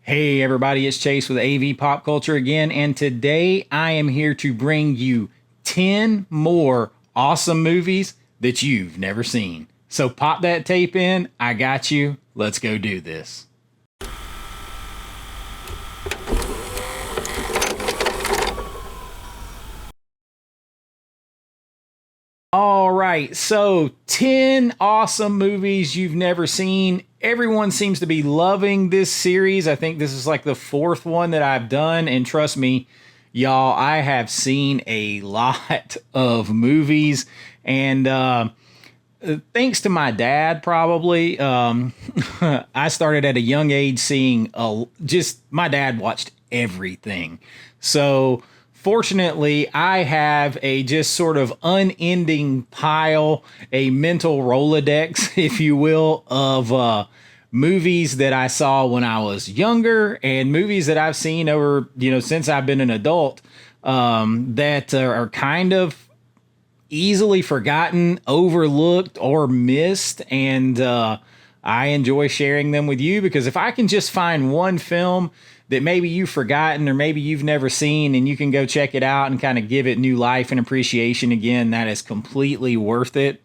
Hey everybody, it's Chase with AV Pop Culture again, and today I am here to bring you 10 more awesome movies that you've never seen. So pop that tape in, I got you. Let's go do this. All right, so 10 awesome movies you've never seen. Everyone seems to be loving this series. I think this is like the fourth one that I've done, and trust me, y'all, I have seen a lot of movies, and thanks to my dad, probably, I started at a young age seeing just my dad watched everything. So fortunately, I have a just sort of unending pile, a mental Rolodex, if you will, of movies that I saw when I was younger and movies that I've seen over, since I've been an adult, that are kind of easily forgotten, overlooked, or missed. And I enjoy sharing them with you because if I can just find one film that maybe you've forgotten or maybe you've never seen and you can go check it out and kind of give it new life and appreciation again, that is completely worth it.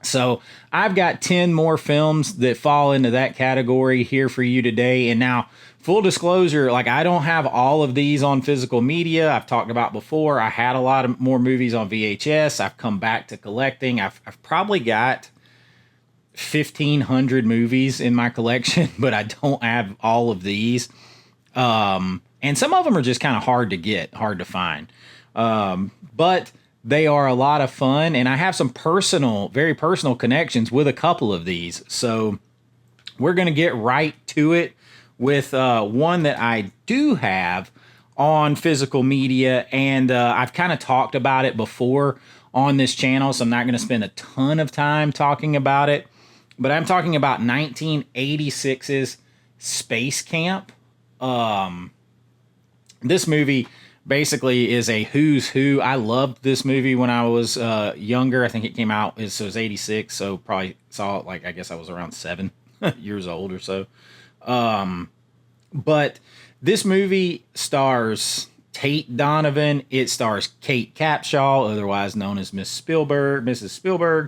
So I've got 10 more films that fall into that category here for you today. And now, full disclosure, like I don't have all of these on physical media. I've talked about before. I had a lot of more movies on VHS. I've come back to collecting. I've probably got 1,500 movies in my collection, but I don't have all of these. And some of them are just kind of hard to get, hard to find. But they are a lot of fun, and I have some very personal connections with a couple of these. So we're going to get right to it with one that I do have on physical media, and I've kind of talked about it before on this channel, so I'm not going to spend a ton of time talking about it. But I'm talking about 1986's Space Camp. This movie basically is a who's who. I loved this movie when I was younger. I think it came out, so it was 86, so probably saw it I guess I was around 7 years old or so. But this movie stars Tate Donovan. It stars Kate Capshaw, otherwise known as Mrs. Spielberg.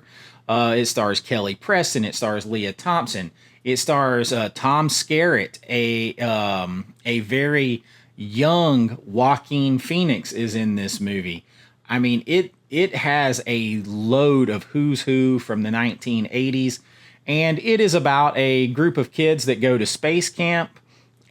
It stars Kelly Preston. It stars Leah Thompson. It stars Tom Skerritt, a very young Joaquin Phoenix is in this movie. I mean, it has a load of who's who from the 1980s, and it is about a group of kids that go to space camp,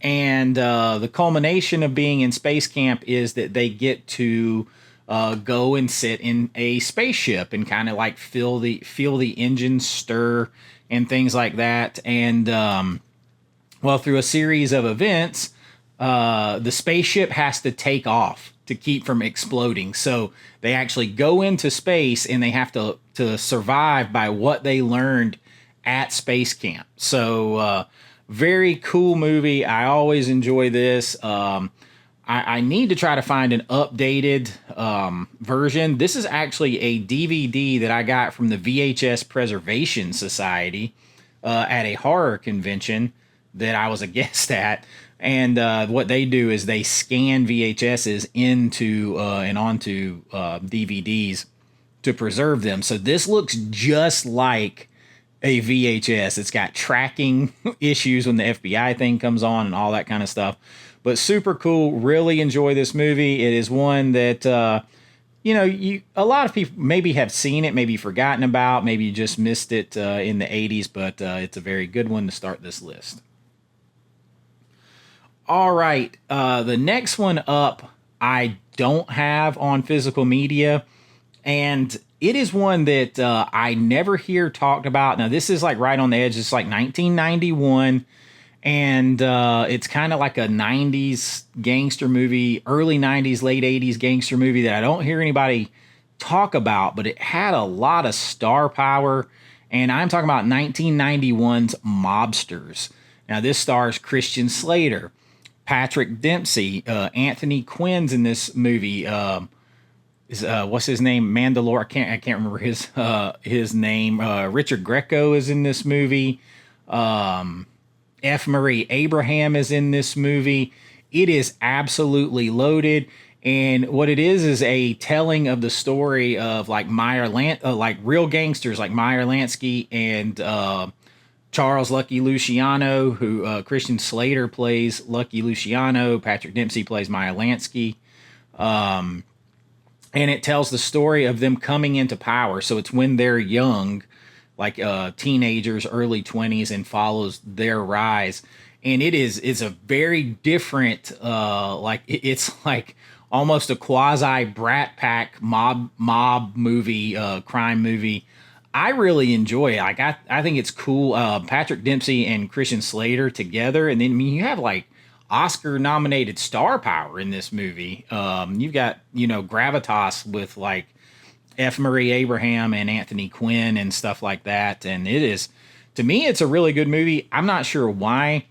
and the culmination of being in space camp is that they get to go and sit in a spaceship and kind of like feel the engine stir and things like that. And through a series of events, the spaceship has to take off to keep from exploding. So they actually go into space and they have to survive by what they learned at space camp. So very cool movie. I always enjoy this. I need to try to find an updated version. This is actually a DVD that I got from the VHS Preservation Society at a horror convention that I was a guest at. And what they do is they scan VHSs into and onto DVDs to preserve them. So this looks just like a VHS. It's got tracking issues when the FBI thing comes on and all that kind of stuff. But super cool. Really enjoy this movie. It is one that a lot of people maybe have seen it, maybe forgotten about, maybe you just missed it in the 80s, but it's a very good one to start this list. All right, the next one up I don't have on physical media, and it is one that I never hear talked about. Now, this is like right on the edge. It's like 1991. And it's kind of like a 90s gangster movie, early 90s, late 80s gangster movie that I don't hear anybody talk about, but it had a lot of star power. And I'm talking about 1991's Mobsters. Now, this stars Christian Slater, Patrick Dempsey, Anthony Quinn's in this movie. What's his name? Mandalore. I can't remember his name. Richard Greco is in this movie. F. Murray Abraham is in this movie. It is absolutely loaded. And what it is a telling of the story of like like real gangsters like Meyer Lansky and Charles Lucky Luciano, who Christian Slater plays Lucky Luciano. Patrick Dempsey plays Meyer Lansky. And it tells the story of them coming into power. So it's when they're young, like teenagers, early 20s, and follows their rise. And it's a very different, it's like almost a quasi Brat Pack mob movie, crime movie. I really enjoy it. Like I think it's cool. Patrick Dempsey and Christian Slater together, and then I mean you have like Oscar nominated star power in this movie. You've got gravitas with like F. Murray Abraham and Anthony Quinn and stuff like that, and it is, to me, it's a really good movie. I'm not sure why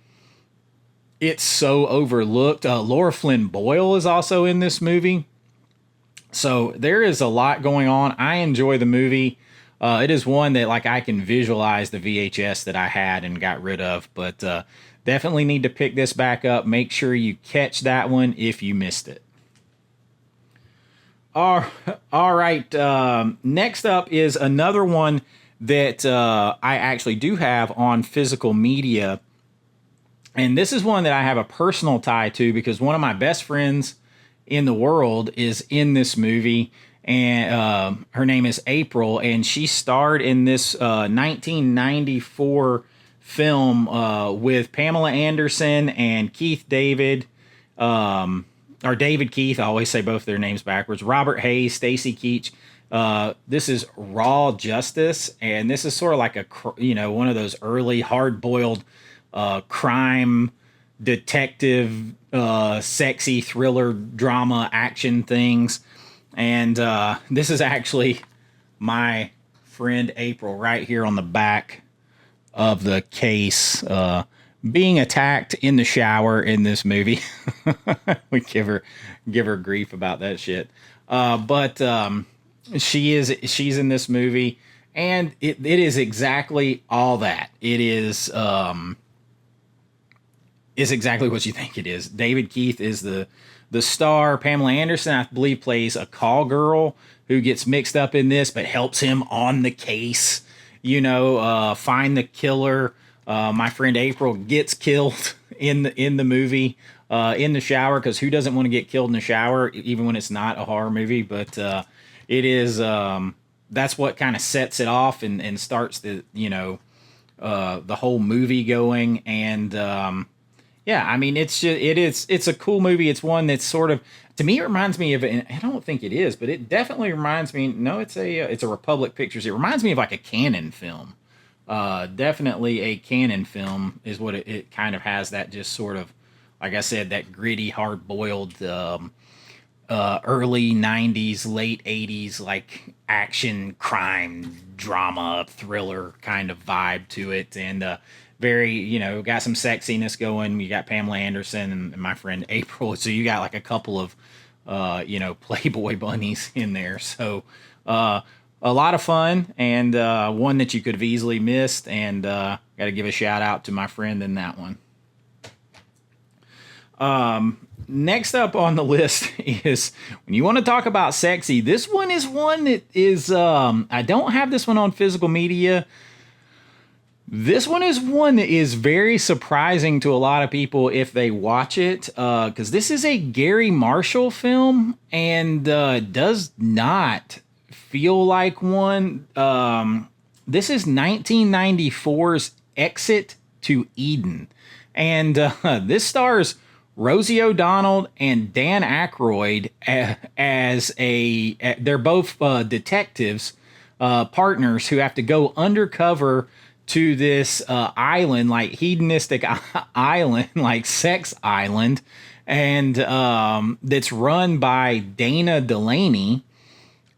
it's so overlooked. Laura Flynn Boyle is also in this movie. So there is a lot going on. I enjoy the movie. It is one that like I can visualize the VHS that I had and got rid of, but definitely need to pick this back up. Make sure you catch that one if you missed it. All right. Next up is another one that I actually do have on physical media. And this is one that I have a personal tie to because one of my best friends in the world is in this movie. And her name is April, and she starred in this 1994 film with Pamela Anderson and Keith David, or David Keith. I always say both their names backwards. Robert Hayes, Stacy Keach. This is Raw Justice, and this is sort of like one of those early hard-boiled crime detective, sexy thriller drama action things. And this is actually my friend April right here on the back of the case, being attacked in the shower in this movie. We give her grief about that shit. But she's in this movie, and it is exactly all that. It is exactly what you think it is. David Keith is the star. Pamela Anderson, I believe, plays a call girl who gets mixed up in this, but helps him on the case, find the killer. My friend April gets killed in the movie, in the shower, because who doesn't want to get killed in the shower, even when it's not a horror movie? But it is, that's what kind of sets it off and starts the whole movie going. And, yeah, I mean, it's a cool movie. It's one that's sort of, to me, it reminds me of, and I don't think it is, but it definitely reminds me. No, it's a Republic Pictures. It reminds me of like a Cannon film. Definitely a Cannon film is what it kind of has. That just sort of, like I said, that gritty, hard boiled, early '90s, late '80s, like action, crime, drama, thriller kind of vibe to it, and very, got some sexiness going. You got Pamela Anderson and my friend April. So you got like a couple of, Playboy bunnies in there. So a lot of fun, and one that you could have easily missed. And got to give a shout out to my friend in that one. Next up on the list is, when you want to talk about sexy, this one is one that is, I don't have this one on physical media. This one is one that is very surprising to a lot of people if they watch it, because this is a Gary Marshall film and does not feel like one. This is 1994's Exit to Eden, and this stars Rosie O'Donnell and Dan Aykroyd as they're both detectives, partners who have to go undercover to this island, like hedonistic island, like sex island, and that's run by Dana Delaney,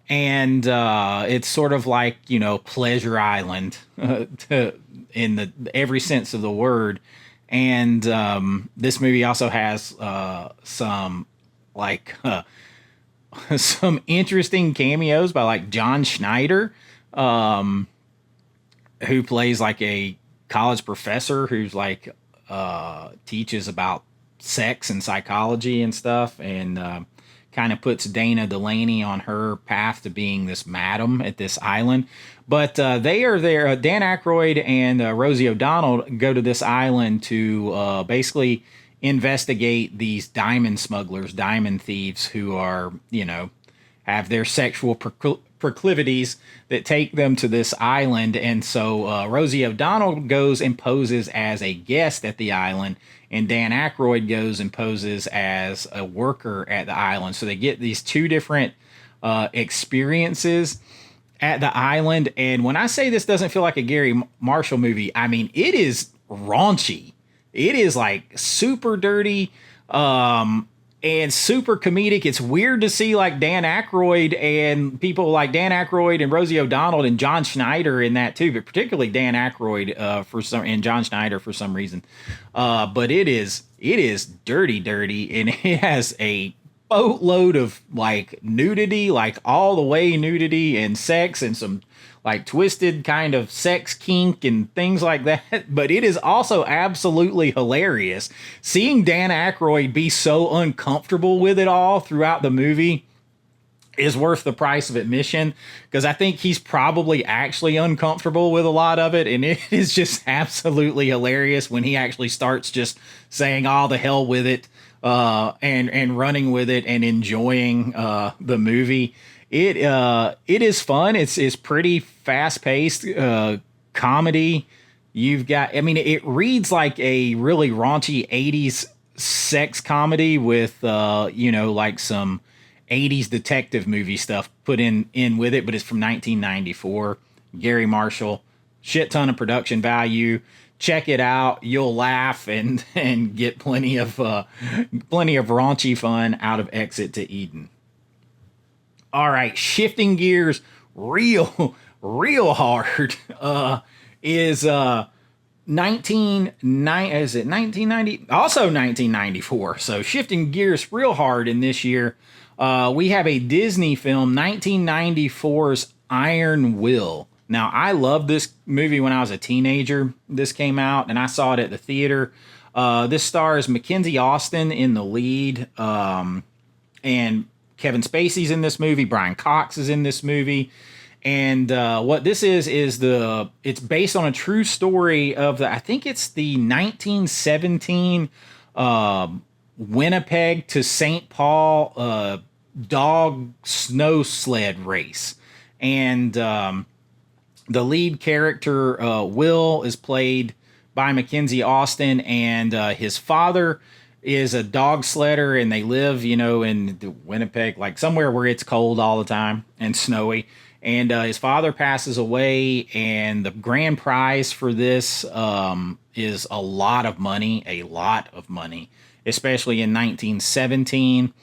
and it's sort of like Pleasure Island in the every sense of the word. And this movie also has some some interesting cameos by like John Schneider, who plays like a college professor who's like teaches about sex and psychology and stuff, and kind of puts Dana Delaney on her path to being this madam at this island. But they are there. Dan Aykroyd and Rosie O'Donnell go to this island to basically investigate these diamond smugglers, diamond thieves who are, have their sexual proclivities that take them to this island. And so Rosie O'Donnell goes and poses as a guest at the island, and Dan Aykroyd goes and poses as a worker at the island. So they get these two different experiences at the island. And when I say this doesn't feel like a Gary Marshall movie, I mean, it is raunchy. It is like super dirty. And super comedic. It's weird to see like Dan Aykroyd and people like Dan Aykroyd and Rosie O'Donnell and John Schneider in that too, but particularly Dan Aykroyd and John Schneider for some reason. But it is dirty, and it has a boatload of like nudity, like all the way nudity and sex and some like twisted kind of sex kink and things like that. But it is also absolutely hilarious. Seeing Dan Aykroyd be so uncomfortable with it all throughout the movie is worth the price of admission, because I think he's probably actually uncomfortable with a lot of it. And it is just absolutely hilarious when he actually starts just saying all the hell with it and running with it and enjoying the movie. It is fun. It's pretty fast paced comedy. You've got, I mean, it reads like a really raunchy 80s sex comedy with like some 80s detective movie stuff put in with it, but it's from 1994. Gary Marshall, shit ton of production value. Check it out. You'll laugh and get plenty of raunchy fun out of Exit to Eden. All right, shifting gears real hard is 1990, also 1994. So shifting gears real hard in this year, we have a Disney film, 1994's Iron Will. Now, I loved this movie when I was a teenager. This came out, and I saw it at the theater. This stars Mackenzie Austin in the lead, and Kevin Spacey's in this movie. Brian Cox is in this movie. And what this is it's based on a true story of I think it's the 1917 Winnipeg to St. Paul dog snow sled race. And the lead character, Will, is played by Mackenzie Austin, and his father is a dog sledder, and they live, in Winnipeg, like somewhere where it's cold all the time and snowy. And his father passes away, and the grand prize for this is a lot of money, especially in 1917.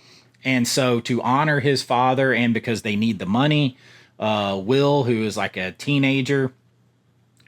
And so to honor his father, and because they need the money, Will, who is like a teenager,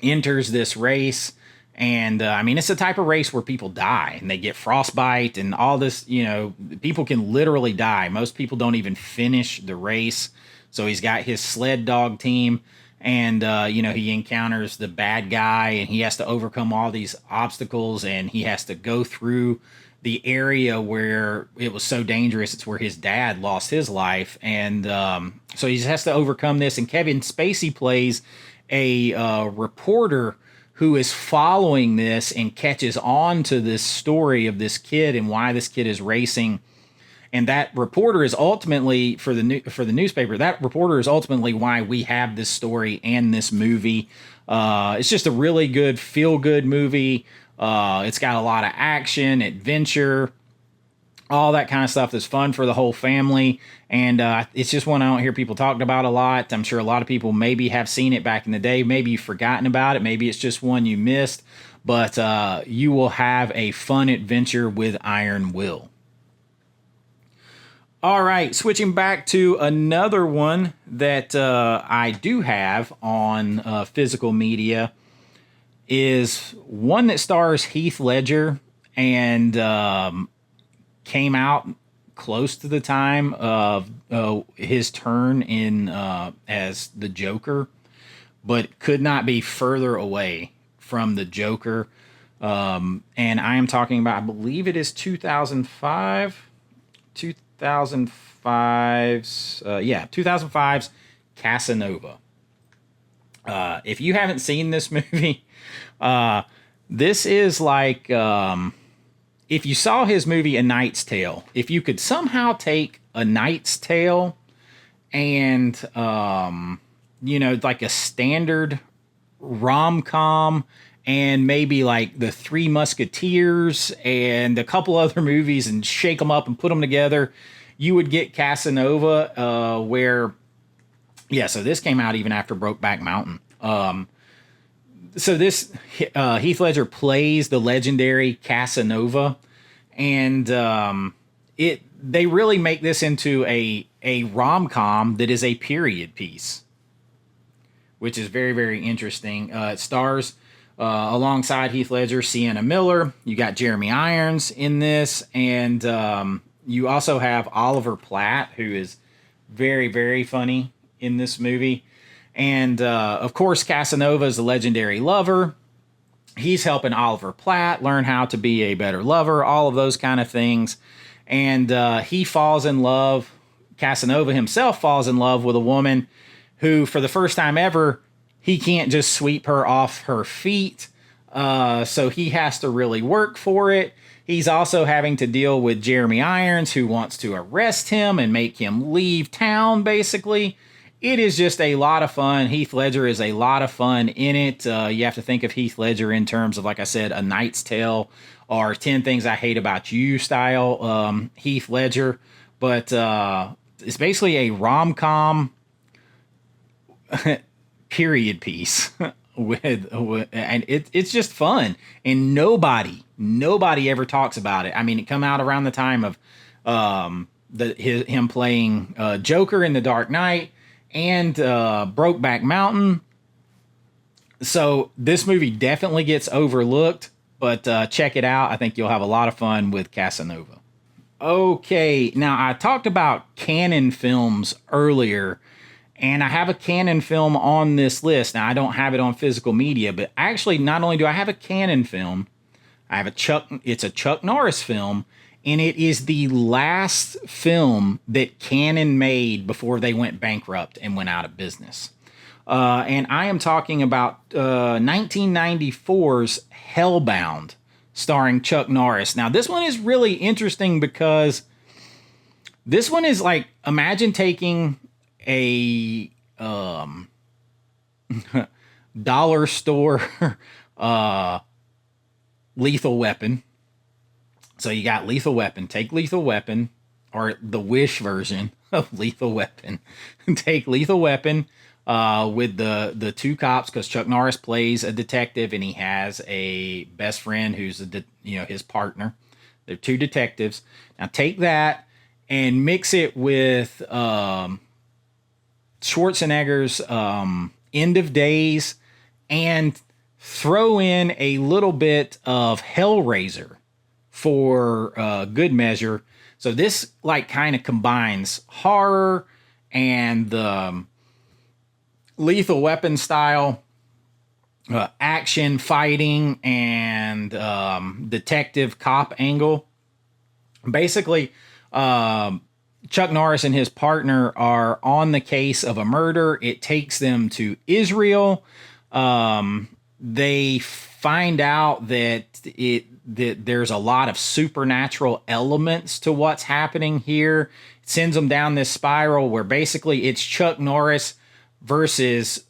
enters this race. And it's the type of race where people die and they get frostbite and all this, people can literally die. Most people don't even finish the race. So he's got his sled dog team, and, he encounters the bad guy, and he has to overcome all these obstacles, and he has to go through the area where it was so dangerous. It's where his dad lost his life. And so he just has to overcome this. And Kevin Spacey plays a reporter who is following this and catches on to this story of this kid and why this kid is racing. And that reporter is ultimately, for the newspaper, that reporter is ultimately why we have this story and this movie. It's just a really good, feel-good movie. It's got a lot of action, adventure, all that kind of stuff that's fun for the whole family. And it's just one I don't hear people talking about a lot. I'm sure a lot of people maybe have seen it back in the day. Maybe you've forgotten about it. Maybe it's just one you missed. But you will have a fun adventure with Iron Will. All right, switching back to another one that I do have on physical media is one that stars Heath Ledger and came out close to the time of his turn in as the Joker, but could not be further away from the Joker. And I am talking about, I believe it is 2005, 2005's, 2005's Casanova. If you haven't seen this movie, this is like, if you saw his movie A Knight's Tale, if you could somehow take A Knight's Tale and, like a standard rom-com and maybe like the Three Musketeers and a couple other movies and shake them up and put them together, you would get Casanova, so this came out even after Brokeback Mountain. Heath Ledger plays the legendary Casanova, and they really make this into a rom-com that is a period piece, which is very, very interesting. It stars alongside Heath Ledger, Sienna Miller. You got Jeremy Irons in this, and you also have Oliver Platt, who is very, very funny in this movie. And, of course, Casanova is a legendary lover. He's helping Oliver Platt learn how to be a better lover, all of those kind of things. And he falls in love. Casanova himself falls in love with a woman who, for the first time ever, he can't just sweep her off her feet. So he has to really work for it. He's also having to deal with Jeremy Irons, who wants to arrest him and make him leave town, basically. It is just a lot of fun. Heath Ledger is a lot of fun in it. You have to think of Heath Ledger in terms of, like I said, A Knight's Tale or 10 Things I Hate About You style Heath Ledger. But it's basically a rom-com period piece and it's just fun. And nobody ever talks about it. I mean, it come out around the time of him playing Joker in The Dark Knight and Brokeback Mountain. So this movie definitely gets overlooked, but check it out. I think you'll have a lot of fun with Casanova. Okay, now I talked about canon films earlier, and I have a canon film on this list. Now, I don't have it on physical media, but actually, not only do I have a canon film, I have it's a Chuck Norris film, and it is the last film that Canon made before they went bankrupt and went out of business. And I am talking about 1994's Hellbound, starring Chuck Norris. Now, this one is really interesting because this one is like, imagine taking a dollar store Lethal Weapon. So you got Lethal Weapon. Take Lethal Weapon, or the Wish version of Lethal Weapon. Take Lethal Weapon with the two cops, because Chuck Norris plays a detective and he has a best friend who's his partner. They're two detectives. Now take that and mix it with Schwarzenegger's End of Days, and throw in a little bit of Hellraiser for good measure. So this like kind of combines horror and the Lethal Weapon style action, fighting, and detective cop angle. Basically, Chuck Norris and his partner are on the case of a murder. It takes them to Israel. They find out that there's a lot of supernatural elements to what's happening here. It sends them down this spiral where basically it's Chuck Norris versus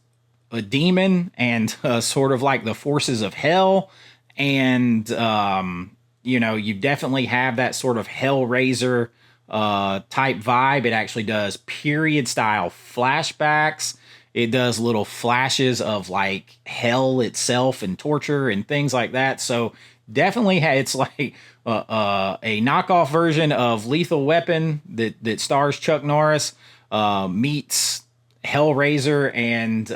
a demon and sort of like the forces of hell. And, you definitely have that sort of Hellraiser type vibe. It actually does period style flashbacks. It does little flashes of like hell itself and torture and things like that. So definitely it's like a knockoff version of Lethal Weapon that stars Chuck Norris meets Hellraiser and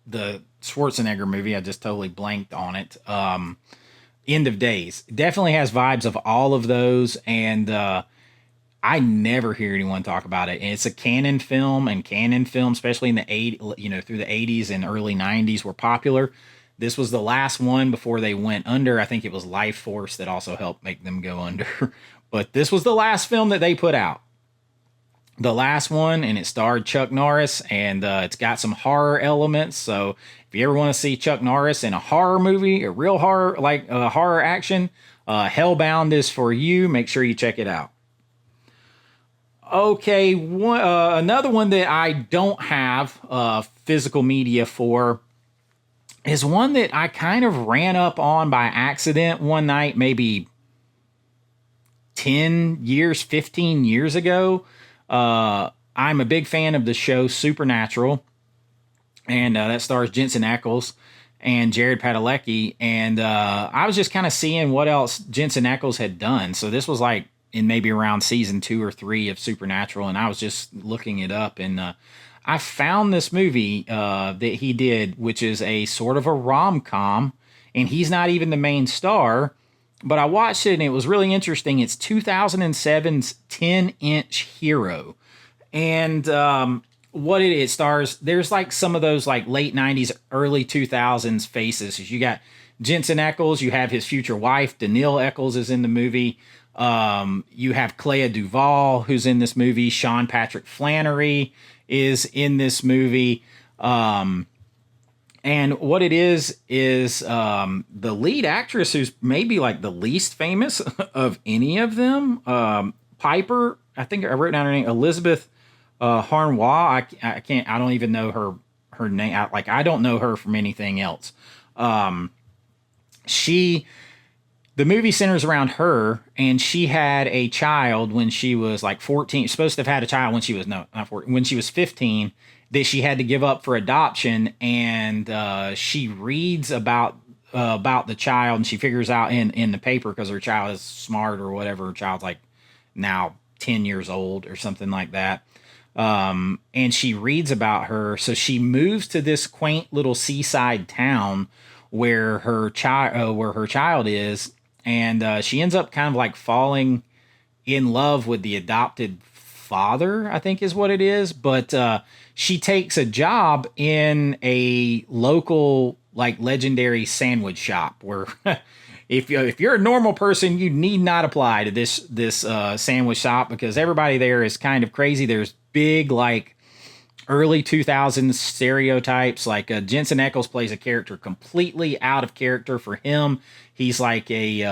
the Schwarzenegger movie. I just totally blanked on it. End of Days definitely has vibes of all of those, and I never hear anyone talk about it. And it's a canon film, and canon film, especially in the through the 80s and early 90s, were popular. This was the last one before they went under. I think it was Life Force that also helped make them go under. But this was the last film that they put out. The last one, and it starred Chuck Norris, and it's got some horror elements. So if you ever want to see Chuck Norris in a horror movie, a real horror, like horror action, Hellbound is for you. Make sure you check it out. Okay, another one that I don't have physical media for is one that I kind of ran up on by accident one night, maybe 10 years, 15 years ago. I'm a big fan of the show Supernatural, and that stars Jensen Ackles and Jared Padalecki. And I was just kind of seeing what else Jensen Ackles had done. So this was like in maybe around season 2 or 3 of Supernatural, and I was just looking it up, and I found this movie that he did, which is a sort of a rom-com, and he's not even the main star, but I watched it, and it was really interesting. It's 2007's 10-Inch Hero, and what it stars, there's like some of those like late 90s, early 2000s faces. You got Jensen Ackles, you have his future wife, Danielle Ackles is in the movie. You have Clea Duvall, who's in this movie. Sean Patrick Flannery is in this movie. And what it is the lead actress, who's maybe like the least famous of any of them, Piper, I think I wrote down her name, Elizabeth Harnois. I don't even know her name. I don't know her from anything else. The movie centers around her, and she had a child when she was like 14. She's supposed to have had a child when she was, no, not 14, when she was 15, that she had to give up for adoption. And she reads about the child, and she figures out in the paper, because her child is smart or whatever. Her child's like now 10 years old or something like that. And she reads about her. So she moves to this quaint little seaside town where her child is. And she ends up kind of like falling in love with the adopted father, I think is what it is. But she takes a job in a local, like, legendary sandwich shop where if you're a normal person, you need not apply to this sandwich shop, because everybody there is kind of crazy. There's big, like, early 2000s stereotypes. Like Jensen Ackles plays a character completely out of character for him. He's like a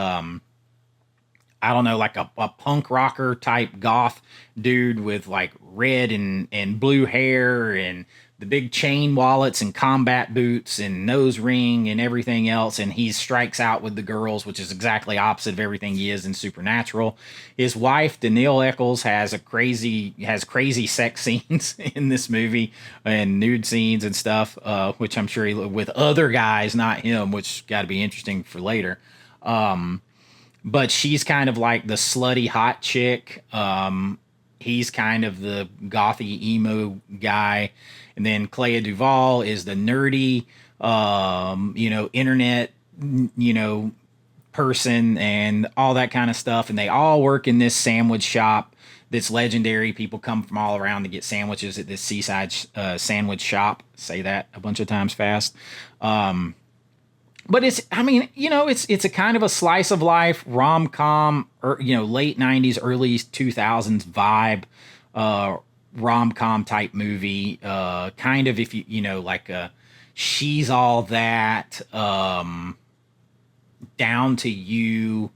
I don't know, like a punk rocker type goth dude with like red and blue hair and the big chain wallets and combat boots and nose ring and everything else. And he strikes out with the girls, which is exactly opposite of everything he is in Supernatural. His wife, Danielle Ackles, has crazy sex scenes in this movie and nude scenes and stuff, which I'm sure with other guys, not him, which got to be interesting for later. But she's kind of like the slutty hot chick. He's kind of the gothy emo guy. And then Clea Duvall is the nerdy, internet, person and all that kind of stuff. And they all work in this sandwich shop that's legendary. People come from all around to get sandwiches at this seaside sandwich shop. Say that a bunch of times fast. But it's a kind of a slice of life rom-com, or, late 90s, early 2000s vibe, rom-com type movie. Kind of, if like She's All That, Down to You,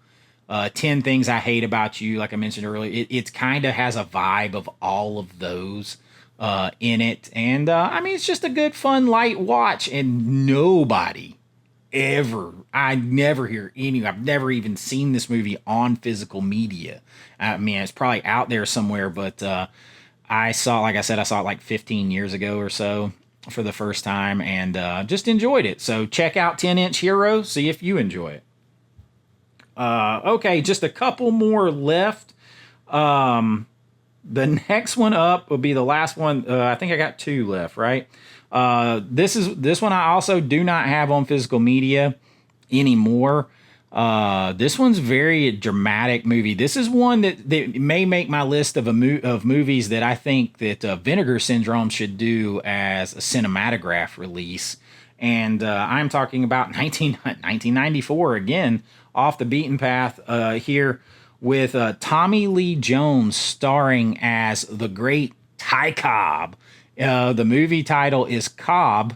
10 Things I Hate About You, like I mentioned earlier. It kind of has a vibe of all of those in it. And, it's just a good, fun, light watch. And I've never even seen this movie on physical media. It's probably out there somewhere, but I saw it like 15 years ago or so for the first time, and just enjoyed it. So check out 10-Inch Hero, see if you enjoy it. Okay, just a couple more left. The next one up will be the last one. I think I got 2 left, right? This one I also do not have on physical media anymore. This one's very dramatic movie. This is one that may make my list of movies that I think that Vinegar Syndrome should do as a cinematograph release. And I'm talking about 1994 again, off the beaten path here with Tommy Lee Jones starring as the great Ty Cobb. The movie title is Cobb,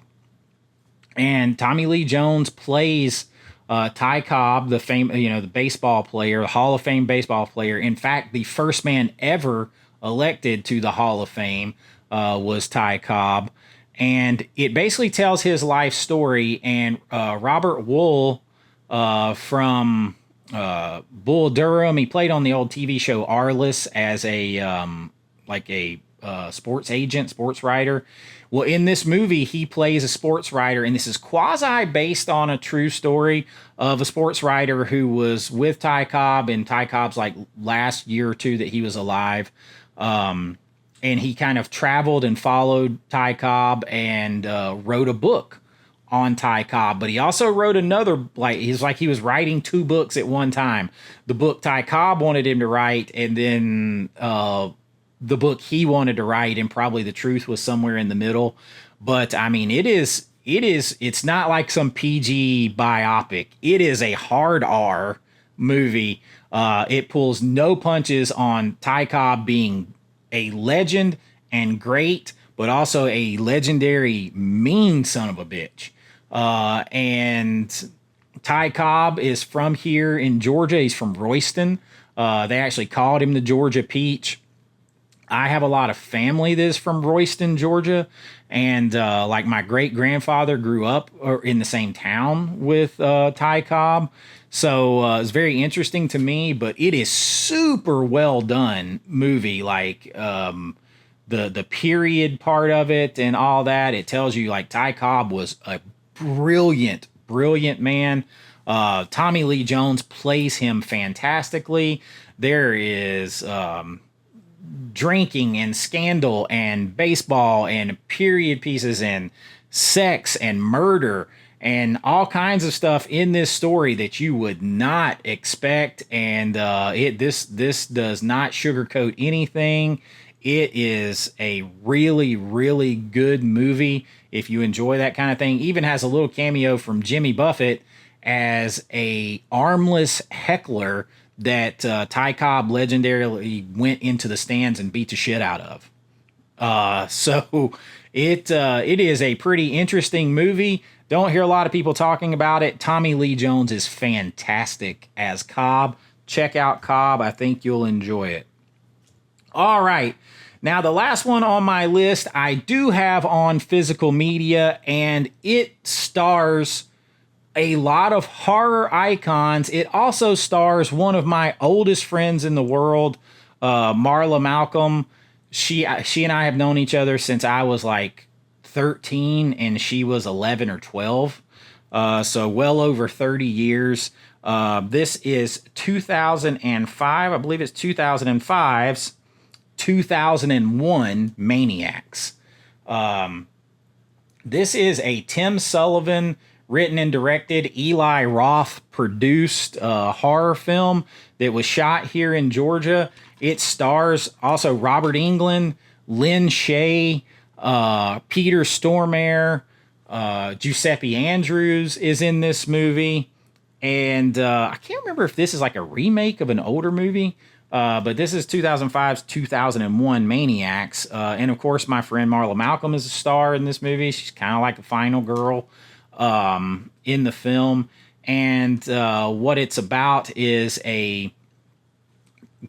and Tommy Lee Jones plays Ty Cobb, the baseball player, the Hall of Fame baseball player. In fact, the first man ever elected to the Hall of Fame was Ty Cobb, and it basically tells his life story. And Robert Wool from Bull Durham, he played on the old TV show Arliss as a sports agent, sports writer. Well, in this movie, he plays a sports writer, and this is quasi based on a true story of a sports writer who was with Ty Cobb in Ty Cobb's like last year or two that he was alive. And he kind of traveled and followed Ty Cobb and wrote a book on Ty Cobb. But he also wrote another, he was writing two books at one time. The book Ty Cobb wanted him to write, and then the book he wanted to write, and probably the truth was somewhere in the middle. But I mean, it's not like some PG biopic. It is a hard R movie. It pulls no punches on Ty Cobb being a legend and great, but also a legendary mean son of a bitch. And Ty Cobb is from here in Georgia. He's from Royston. They actually called him the Georgia Peach. I have a lot of family that is from Royston, Georgia, and like my great grandfather grew up in the same town with Ty Cobb, so it's very interesting to me. But it is super well done movie, like the period part of it and all that. It tells you like Ty Cobb was a brilliant man. Tommy Lee Jones plays him fantastically. There is drinking and scandal and baseball and period pieces and sex and murder and all kinds of stuff in this story that you would not expect. And this does not sugarcoat anything. It is a really, really good movie if you enjoy that kind of thing. Even has a little cameo from Jimmy Buffett as a armless heckler that Ty Cobb legendarily went into the stands and beat the shit out of. So it is a pretty interesting movie. Don't hear a lot of people talking about it. Tommy Lee Jones is fantastic as Cobb. Check out Cobb. I think you'll enjoy it. All right. Now, the last one on my list I do have on physical media, and it stars a lot of horror icons. It also stars one of my oldest friends in the world, Marla Malcolm. She and I have known each other since I was like 13 and she was 11 or 12. So well over 30 years. This is 2005. I believe it's 2005's 2001 Maniacs. This is a Tim Sullivan written and directed, Eli Roth produced horror film that was shot here in Georgia. It stars also Robert Englund, Lynn Shay, Peter Stormare, Giuseppe Andrews is in this movie. And I can't remember if this is like a remake of an older movie, but this is 2005's 2001 Maniacs. And of course, my friend Marla Malcolm is a star in this movie. She's kind of like the final girl in the film. And what it's about is a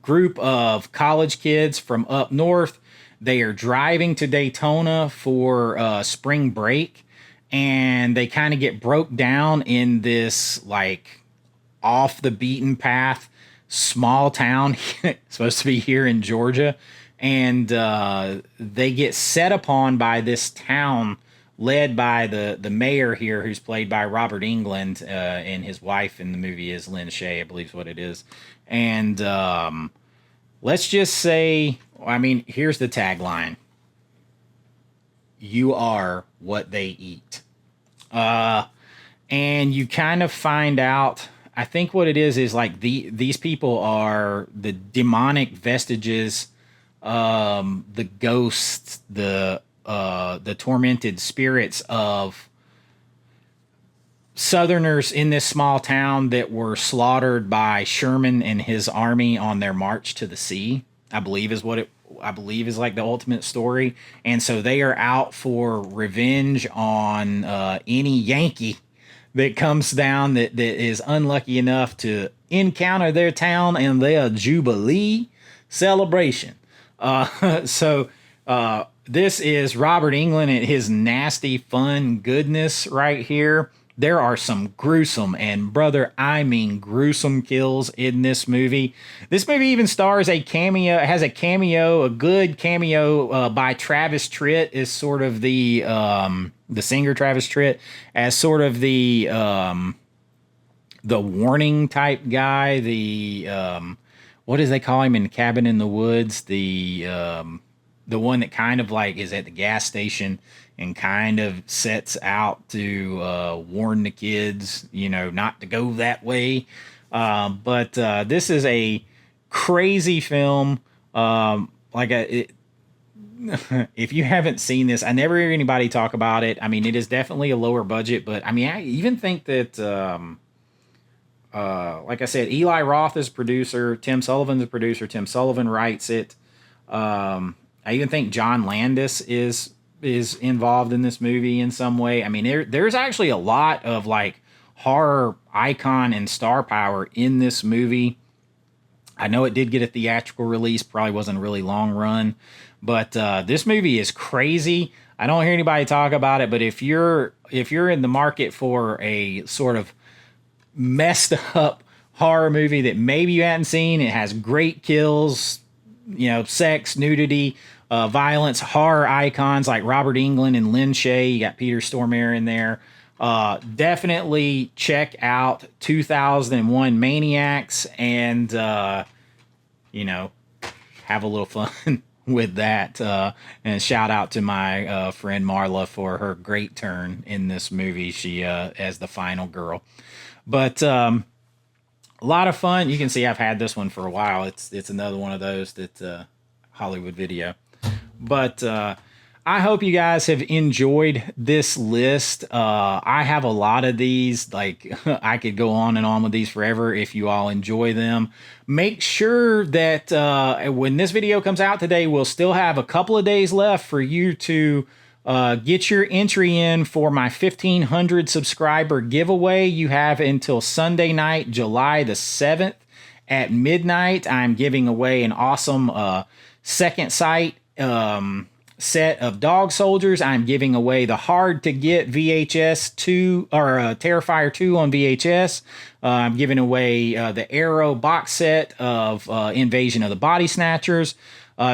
group of college kids from up north. They are driving to Daytona for spring break, and they kind of get broke down in this like off the beaten path small town supposed to be here in Georgia, and they get set upon by this town led by the mayor here, who's played by Robert Englund, and his wife in the movie is Lynn Shay, I believe is what it is. And let's just say, I mean, here's the tagline: you are what they eat. And you kind of find out, I think what it is like these people are the demonic vestiges, the ghosts, the tormented spirits of Southerners in this small town that were slaughtered by Sherman and his army on their march to the sea. I believe is like the ultimate story. And so they are out for revenge on any Yankee that comes down that is unlucky enough to encounter their town in their Jubilee celebration. This is Robert Englund and his nasty fun goodness right here. There are some gruesome, and brother, I mean gruesome kills in this movie. This movie even stars a good cameo by Travis Tritt, is sort of the singer Travis Tritt, as sort of the warning type guy. What does they call him in Cabin in the Woods? The one that kind of like is at the gas station and kind of sets out to warn the kids, not to go that way. But this is a crazy film. If you haven't seen this, I never hear anybody talk about it. I mean, it is definitely a lower budget, but I mean, I even think that, like I said, Eli Roth is producer, Tim Sullivan's a producer, Tim Sullivan writes it. I even think John Landis is involved in this movie in some way. I mean, there's actually a lot of like horror icon and star power in this movie. I know it did get a theatrical release, probably wasn't a really long run, but this movie is crazy. I don't hear anybody talk about it, but if you're in the market for a sort of messed up horror movie that maybe you hadn't seen, it has great kills, sex, nudity, violence, horror icons like Robert Englund and Lynn Shay. You got Peter Stormare in there. Definitely check out 2001 Maniacs and, have a little fun with that. And shout out to my friend Marla for her great turn in this movie. She as the final girl. But a lot of fun. You can see I've had this one for a while. It's another one of those that Hollywood Video. But I hope you guys have enjoyed this list. I have a lot of these. Like I could go on and on with these forever if you all enjoy them. Make sure that when this video comes out today, we'll still have a couple of days left for you to get your entry in for my 1,500 subscriber giveaway. You have until Sunday night, July the 7th at midnight. I'm giving away an awesome second sight set of Dog Soldiers. I'm giving away the hard to get VHS 2 or Terrifier 2 on VHS. I'm giving away the Arrow box set of Invasion of the Body Snatchers.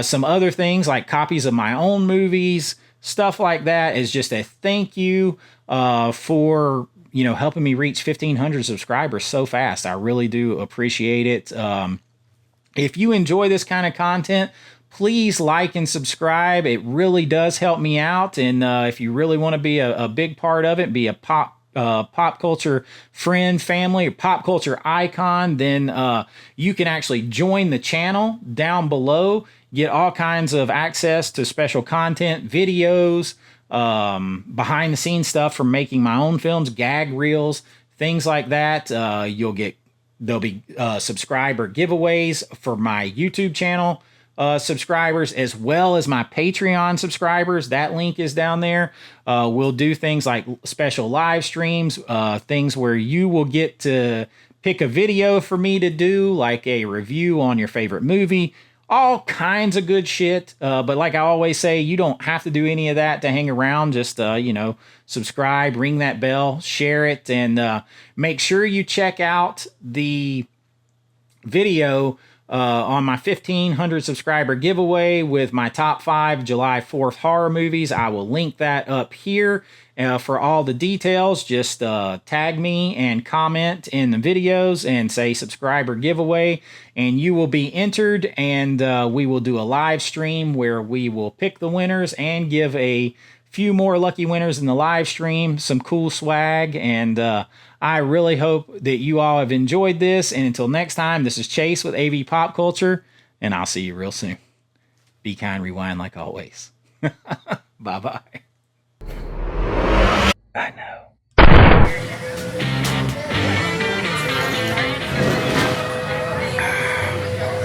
Some other things like copies of my own movies, stuff like that, is just a thank you for helping me reach 1,500 subscribers so fast. I really do appreciate it. If you enjoy this kind of content, please like and subscribe. It really does help me out. And if you really want to be a big part of it, be a pop culture friend, family, or pop culture icon, then you can actually join the channel down below. Get all kinds of access to special content, videos, behind the scenes stuff from making my own films, gag reels, things like that. There'll be subscriber giveaways for my YouTube channel subscribers, as well as my Patreon subscribers. That link is down there. We'll do things like special live streams, things where you will get to pick a video for me to do, like a review on your favorite movie, all kinds of good shit. But like I always say, you don't have to do any of that to hang around. Just, subscribe, ring that bell, share it, and make sure you check out the video on my 1,500 subscriber giveaway with my top 5 July 4th horror movies. I will link that up here. For all the details, just tag me and comment in the videos and say subscriber giveaway, and you will be entered, and we will do a live stream where we will pick the winners and give a few more lucky winners in the live stream some cool swag. And I really hope that you all have enjoyed this. And until next time, this is Chase with AV Pop Culture, and I'll see you real soon. Be kind, rewind like always. Bye-bye. I know.